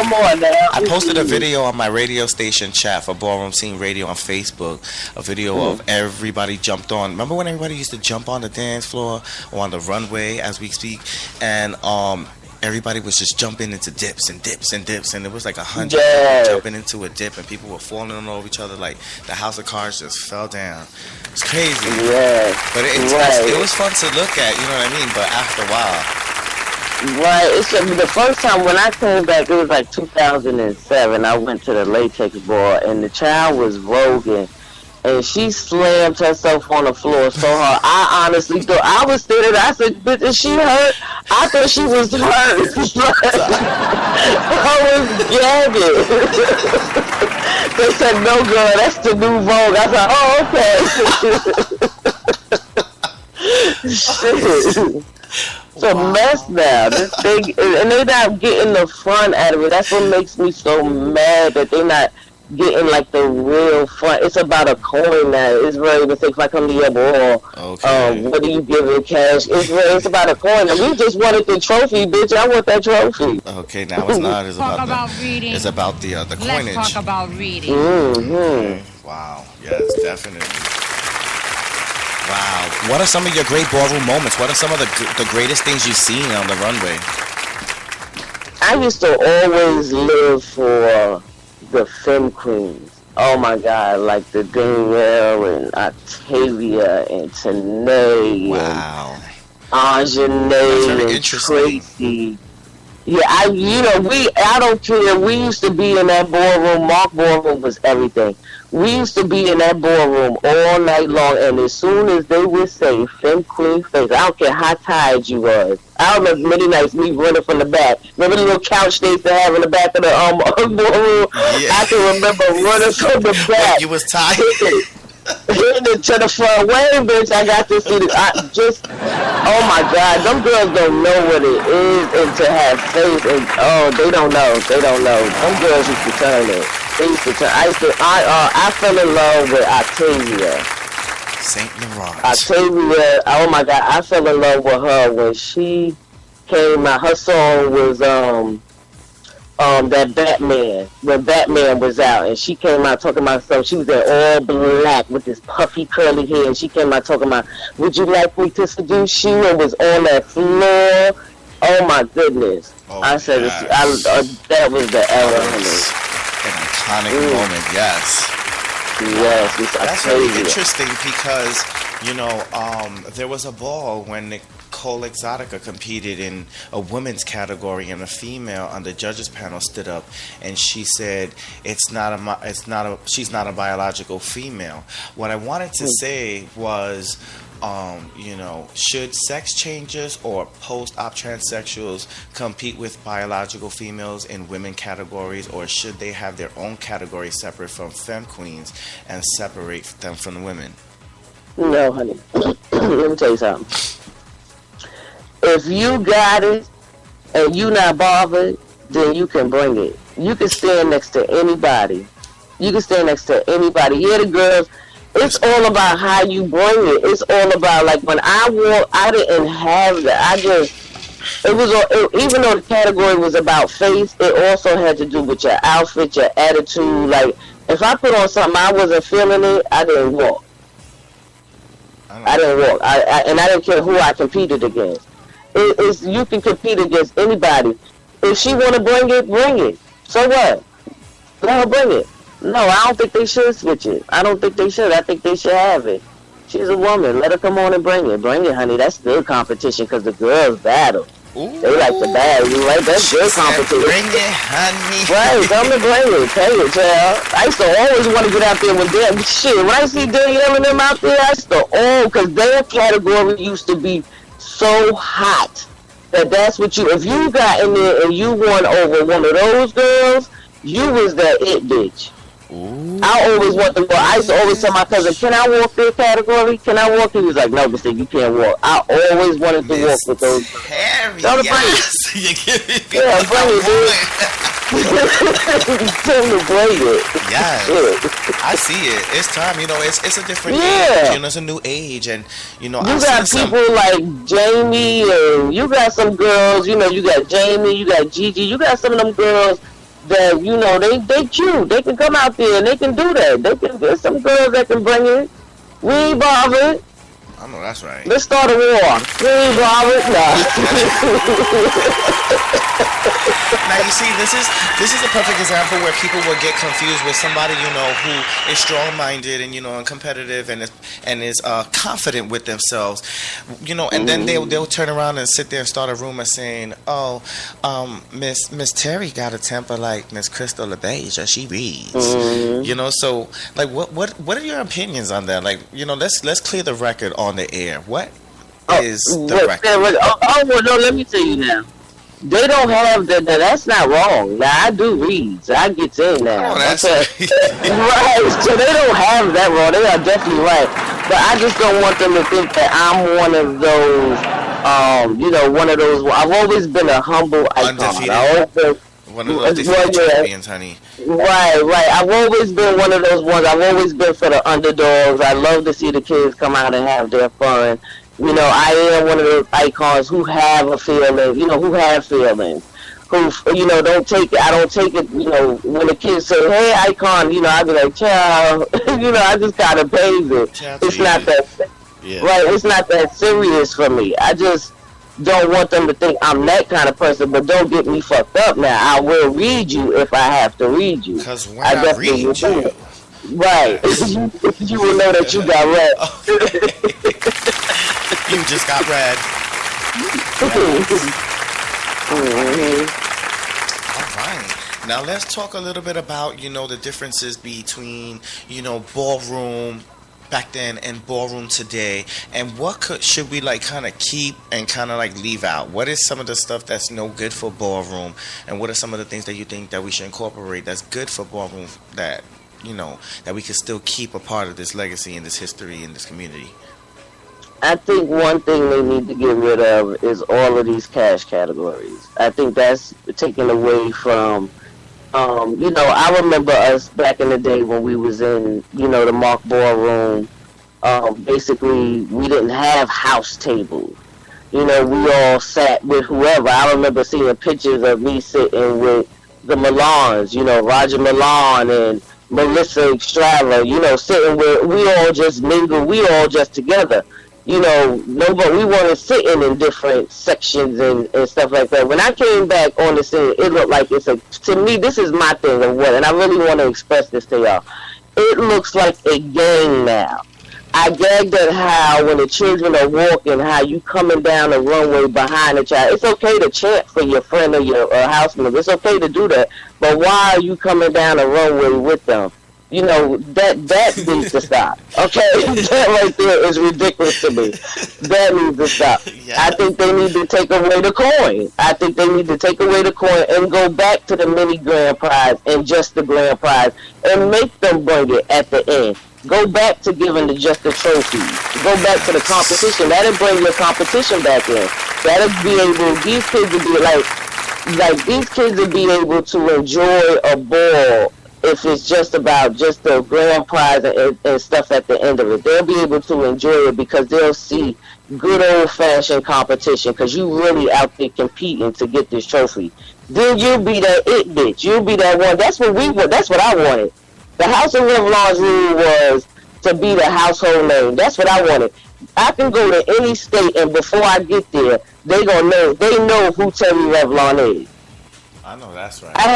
Come on now. I posted a video on my radio station chat for Ballroom Scene Radio on Facebook. A video of everybody jumped on. Remember when everybody used to jump on the dance floor or on the runway as we speak? And everybody was just jumping into dips and dips and dips, and it was like 100 people jumping into a dip, and people were falling over each other like the house of cards just fell down. It's crazy. Yeah. But it was fun to look at, you know what I mean? But after a while. Right. It's the first time when I came back, it was like 2007. I went to the latex ball, and the child was voguing. And she slammed herself on the floor so hard. I honestly thought, I was standing there, I said, bitch, is she hurt? I thought she was hurt. I was gagging. They said, no, girl, that's the new Vogue. I said, oh, okay. Shit. It's a mess now. This thing, and they're not getting the fun out of it. That's what makes me so mad that they're not getting like the real fun. It's about a coin now. It's really the thing. If I come to your ball, what do you give in cash? It's about a coin. And we just wanted the trophy, bitch. I want that trophy. Okay, now it's not. It's about reading. It's about the coinage. Let's talk about reading. Wow. Yes, definitely. Wow. What are some of your great ballroom moments? What are some of the greatest things you've seen on the runway? I used to always live for the femme queens. Oh my God, like the Danielle and Octavia and Tanae and Anjanae and Tracy. Yeah, I don't care. We used to be in that ballroom. Mark Ballroom was everything. We used to be in that ballroom all night long, and as soon as they would say femme queen face, I don't care how tired you was. I remember many nights me running from the back. Remember the little couch they used to have in the back of the ballroom? Yeah. I can remember running from the back. You was tired. Hitting it to the front way, bitch. I got to see oh my God, them girls don't know what it is and to have faith, and they don't know. Them girls used to turn it. They used to turn. I fell in love with Octavia. Saint Laurent. Octavia, oh my God, I fell in love with her when she came out. Her song was that Batman, when Batman was out, and she came out talking about something. She was in all black with this puffy curly hair, and she came out talking about, would you like me to seduce you? And was on that floor. Oh my goodness. I said, that was the era, honey. An iconic moment, yes. Yes, that's really interesting because, there was a ball when Nicole Exotica competed in a women's category, and a female on the judges panel stood up and she said she's not a biological female. What I wanted to say was, should sex changers or post-op transsexuals compete with biological females in women categories, or should they have their own category separate from femme queens and separate them from the women? No, honey. Let me tell you something. If you got it and you not bothered, then you can bring it. You can stand next to anybody. Yeah, the girls, it's all about how you bring it. It's all about, like, when I wore, I didn't have that. Even though the category was about face, it also had to do with your outfit, your attitude. Like, if I put on something I wasn't feeling it, I didn't walk. I didn't care who I competed against. You can compete against anybody. If she want to bring it. So what? Let her bring it. No, I don't think they should switch it. I don't think they should. I think they should have it. She's a woman. Let her come on and bring it. Bring it, honey. That's good competition because the girls battle. Ooh. They like to battle. You right? That's good competition. Bring it, honey. Right, come and bring it. Pay it, child. I used to always want to get out there with them. Shit, when I see Danielle and them out there, I used to, because their category used to be so hot that's what if you got in there and you won over one of those girls, you was that it bitch. Ooh. I always wanted to go. I used to always tell my cousin, can I walk this category? Can I walk? He was like, no, Mr. You can't walk. I always wanted to walk with those. Harry, yes. Yeah, bring it, dude. Tell me to bring it. Yes. I see it. It's time. It's a different age. It's a new age. And, you got people like Jamie, and you got some girls, you got Jamie, you got Gigi, you got some of them girls that they cute. They can come out there and they can do that. There's some girls that can bring it. We ain't bothered. I know that's right. Let's start a war. We ain't bothered. Nah. Now you see, this is a perfect example where people will get confused with somebody who is strong-minded and competitive and is confident with themselves, and then they'll turn around and sit there and start a rumor saying, "Oh, Miss Terry got a temper like Miss Crystal LeBeige, she reads." So like, what are your opinions on that? Like, let's clear the record on the air. What is the record? Well, no, let me tell you now. They don't have that. That's not wrong. Now I do reads. I get in now. Oh, that's right. So they don't have that wrong. They are definitely right. But I just don't want them to think that I'm one of those. One of those. I've always been a humble icon. Undefeated. One of those defeated champions, honey. Right. I've always been one of those ones. I've always been for the underdogs. I love to see the kids come out and have their fun. I am one of those icons who have a feeling, who have feelings. Who, don't take it. I don't take it, when the kids say, "Hey, icon," I be like, "Child," I just gotta pave it. It's not that, right? It's not that serious for me. I just don't want them to think I'm that kind of person, but don't get me fucked up now. I will read you if I have to read you. Because when I read you... Right. You will know that you got read. You just got read. All right. Now let's talk a little bit about, the differences between, ballroom back then and ballroom today, and what should we kind of keep and kind of leave out? What is some of the stuff that's no good for ballroom, and what are some of the things that you think that we should incorporate that's good for ballroom that that we can still keep a part of this legacy and this history in this community? I think one thing they need to get rid of is all of these cash categories. I think that's taken away from I remember us back in the day when we was in, the Mark Ballroom. Basically, we didn't have house tables. We all sat with whoever. I remember seeing pictures of me sitting with the Milans, Roger Milan and Melissa Extrava, sitting where we all just mingle, we all just together. Nobody, we weren't sitting in different sections and stuff like that. When I came back on the scene, it looked like to me, this is my thing of what, and I really want to express this to y'all. It looks like a gang now. I gagged at how when the children are walking, how you coming down the runway behind the child. It's okay to chant for your friend or your house member. It's okay to do that. But why are you coming down the runway with them? That needs to stop. Okay? That right there is ridiculous to me. That needs to stop. Yeah. I think they need to take away the coin. I think they need to take away the coin and go back to the mini grand prize and just the grand prize and make them bring it at the end. Go back to giving just the trophies. Go back to the competition. That'll bring your competition back in. That'll be able, these kids will be like these kids will be able to enjoy a ball if it's just about just the grand prize and stuff at the end of it. They'll be able to enjoy it because they'll see good old-fashioned competition because you really out there competing to get this trophy. Then you'll be that it bitch. You'll be that one. That's what we want. That's what I wanted. The House of Revlon's rule was to be the household name. That's what I wanted. I can go to any state, and before I get there, they know who Terry Revlon is. I know that's right. I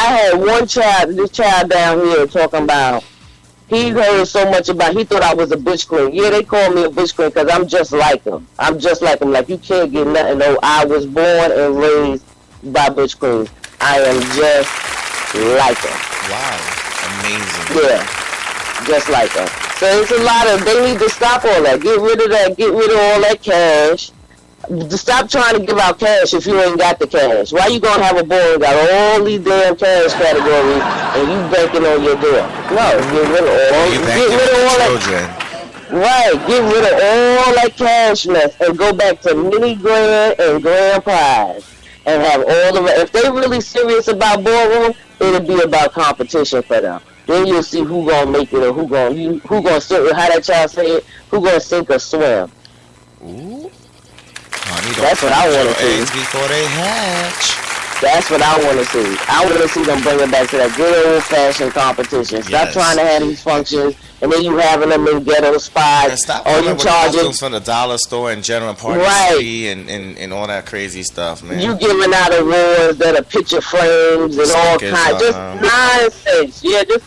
had one child, this child down here talking about, he heard so much about, he thought I was a bush queen. Yeah, they call me a bush queen because I'm just like him. I'm just like him. Like, you can't get nothing. No, I was born and raised by bush queens. I am just like him. Wow. Amazing. Yeah, just like them. So it's a lot of, they need to stop all that. Get rid of that. Get rid of all that cash. Stop trying to give out cash if you ain't got the cash. Why you gonna have a boy who got all these damn cash categories and you banking on your deal? No, get rid of all. Get rid of all that. Right, get rid of all that cash mess and go back to mini grand and grand prize and have all the. If they really serious about ballroom, it'll be about competition for them. Then you'll see who gonna make it or who gonna sink. How that child say it? Who gonna sink or swim? Ooh, honey, that's what I want to see. Eggs before they hatch. That's what I want to see. I want to see them bring it back to that good old-fashioned competition. Stop trying to have these functions, and then you having them in ghetto spots. And stop or you charging from the dollar store and general party and all that crazy stuff, man. You giving out awards that are picture frames and all kinds, just nonsense. Yeah, just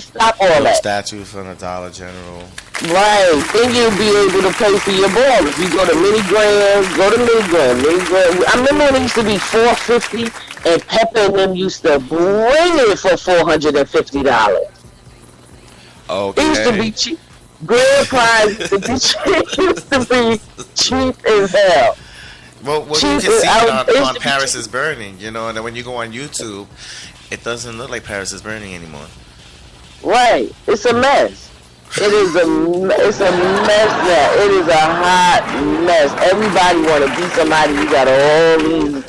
stop all that. Statues from the Dollar General. Right. Then you'll be able to pay for your ball. If you go to Minigram, go to Minigram. I remember when it used to be $4.50 and Pepper and them used to bring it for $450. Okay. It used to be cheap. Grand prize used to be cheap as hell. Well, you can see it on Paris is Burning, you know, and then when you go on YouTube, it doesn't look like Paris is Burning anymore. Right. It's a mess. It's a mess now. It is a hot mess. Everybody want to be somebody. You got all these,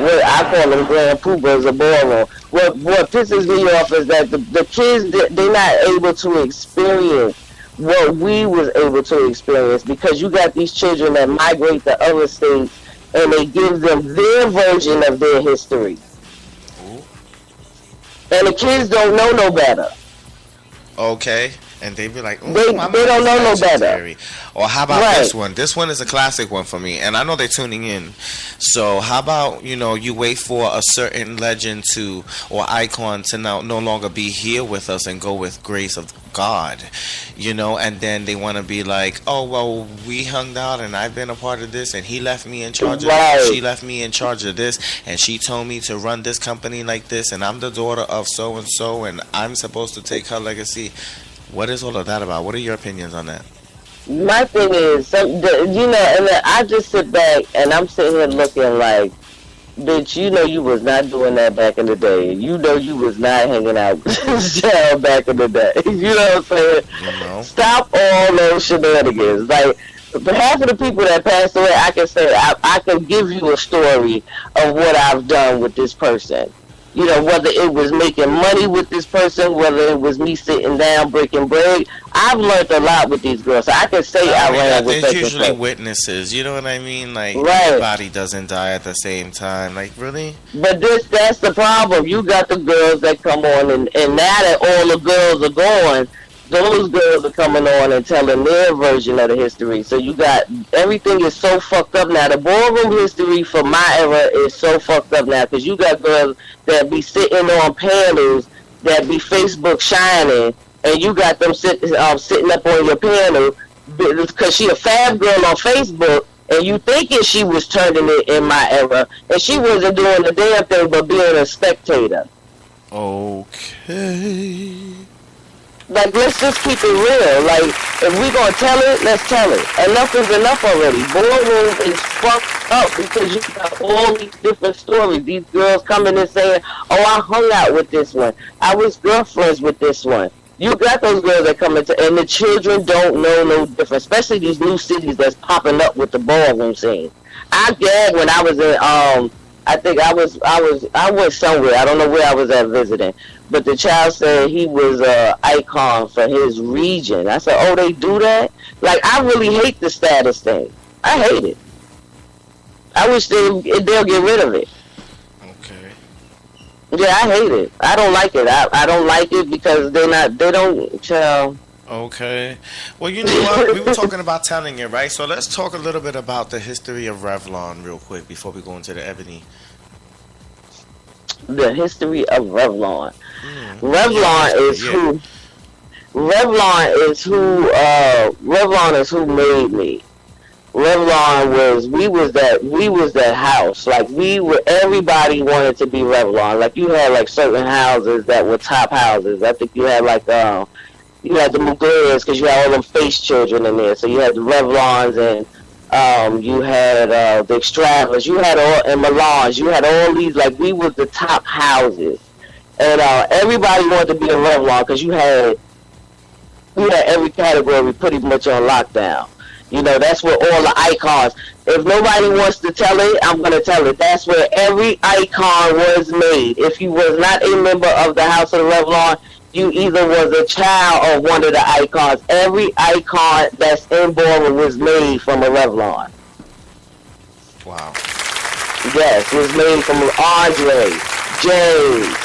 what I call them grand poobahs or ballroom. What pisses me off is that the kids, they're not able to experience what we was able to experience, because you got these children that migrate to other states and they give them their version of their history. And the kids don't know no better. Okay. And they be like, they don't know no better. Or how about this one? This one is a classic one for me, and I know they're tuning in. So how about, you wait for a certain legend or icon to no longer be here with us and go with grace of God, and then they want to be like, oh, well, we hung out and I've been a part of this, and he left me in charge of this, she left me in charge of this, and she told me to run this company like this, and I'm the daughter of so-and-so, and I'm supposed to take her legacy. What is all of that about? What are your opinions on that? My thing is, and I just sit back and I'm sitting here looking like, bitch, you was not doing that back in the day. You was not hanging out with this child back in the day. You know what I'm saying? Stop all those shenanigans. Like, half of the people that passed away, I can say, I can give you a story of what I've done with this person. Whether it was making money with this person, whether it was me sitting down breaking bread, I've learned a lot with these girls. So I can say I ran with. There's usually witnesses. You know what I mean? Like, everybody doesn't die at the same time. Like, really? But that's the problem. You got the girls that come on, and now that all the girls are gone, those girls are coming on and telling their version of the history. So you got, everything is so fucked up now. The ballroom history for my era is so fucked up now, because you got girls that be sitting on panels that be Facebook shining, and you got them sitting up on your panel because she a fab girl on Facebook, and you thinking she was turning it in my era, and she wasn't doing the damn thing but being a spectator. Okay. Like, let's just keep it real. Like, if we gonna tell it, let's tell it. Enough is enough already. Ballroom is fucked up because you got all these different stories. These girls coming and saying, oh, I hung out with this one. I was girlfriends with this one. You got those girls that come into, and the children don't know no different, especially these new cities that's popping up with the ballroom scene. I gagged when I was in, I think I went somewhere. I don't know where I was at visiting. But the child said he was an icon for his region. I said, oh, they do that? Like, I really hate the status thing. I hate it. I wish they'll get rid of it. Okay. Yeah, I hate it. I don't like it. I don't like it because they don't, child. Okay. Well, you know what? We were talking about telling it, right? So let's talk a little bit about the history of Revlon real quick before we go into the Ebony. The history of Revlon. Revlon is who made me. Revlon we was that house. Like, everybody wanted to be Revlon. Like, you had like certain houses that were top houses. I think you had like you had the Mugers because you had all them face children in there. So you had the Revlons, and you had the Extravas, you had and Melange, you had all these, like, we was the top houses. And everybody wanted to be a Revlon because you had every category pretty much on lockdown. That's where all the icons, if nobody wants to tell it, I'm going to tell it. That's where every icon was made. If you was not a member of the House of Revlon, you either was a child or one of the icons. Every icon that's in ballroom was made from a Revlon. Wow. Yes, it was made from Andre, James,